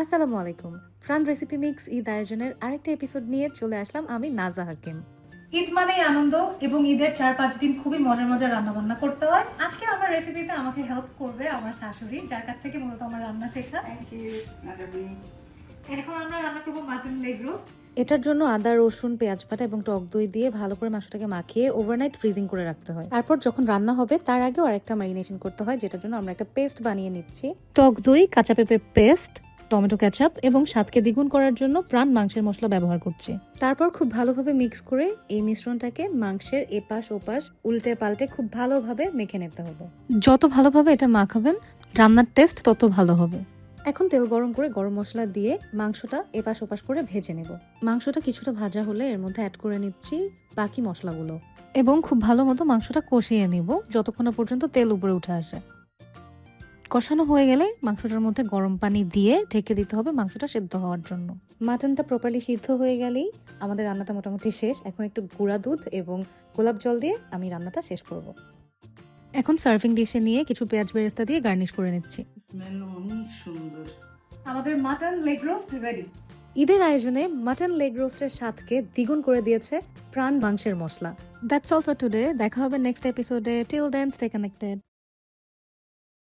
আসসালামু আলাইকুম। প্রাণ রেসিপি মিক্স ঈদ আয়োজনের আরেকটা এপিসোড নিয়ে চলে আসলাম আমি নাজা হাকিম। ঈদ মানেই আনন্দ এবং ঈদের ৪-৫ দিন খুবই মজার মজার রান্নাবান্না করতে হয়। আজকে আমার রেসিপিতে আমাকে হেল্প করবে আমার শাশুড়ি, যার কাছ থেকে মূলত আমার রান্না শেখা। থ্যাংক ইউ নাজাবি। এখন আমরা রান্না করবো মাটন লেগ রোস্ট। এটার জন্য আদা, রসুন, পেঁয়াজ বাটা এবং টক দই দিয়ে ভালো করে মাংসটাকে মাখিয়ে ওভারনাইট ফ্রিজিং করে রাখতে হয়। তারপর যখন রান্না হবে তার আগেও আরেকটা ম্যারিনেশন করতে হয়, যেটার জন্য আমরা একটা পেস্ট বানিয়ে নিচ্ছি। টক দই, কাঁচা পেঁপে পেস্ট, টমেটো কেচাপ এবং স্বাদকে দ্বিগুণ করার জন্য প্রাণ মাংসের মশলা ব্যবহার করছি। তারপর খুব ভালোভাবে মিক্স করে এই মিশ্রণটাকে মাংসের এপাশ ওপাশ উল্টে পাল্টে খুব ভালোভাবে মেখে নিতে হবে। যত ভালোভাবে এটা মাখাবেন রান্নার টেস্ট তত ভালো হবে। এখন তেল গরম করে গরম মশলা দিয়ে মাংসটা এপাশ ওপাশ করে ভেজে নেব। মাংসটা কিছুটা ভাজা হলে এর মধ্যে অ্যাড করে নিচ্ছি বাকি মশলাগুলো এবং খুব ভালো মতো মাংসটা কষিয়ে নিব যতক্ষণ না পর্যন্ত তেল উপরে উঠে আসে। কষানো হয়ে গেলে মাংসটার মধ্যে গরম পানি দিয়ে ঢেকে দিতে হবে মাংসটা সেদ্ধ হওয়ার জন্য। মাটনটা প্রপারলি সিদ্ধ হয়ে গেলেই আমাদের রান্নাটা মোটামুটি শেষ। এখন একটু গুঁড়া দুধ এবং গোলাপ জল দিয়ে আমি রান্নাটা শেষ করব। এখন সার্ভিং ডিশে নিয়ে কিছু পেঁয়াজ বেরেস্তা দিয়ে গার্নিশ করে নিচ্ছি। স্মেল অনেক সুন্দর। আমাদের মাটন লেগ রোস্ট রেডি। ঈদের আয়োজনে মাটন লেগ রোস্টের স্বাদকে দ্বিগুণ করে দিয়েছে প্রাণ মাংসের মশলা। That's all for today. দেখা হবে নেক্সট এপিসোডে। Till then stay connected.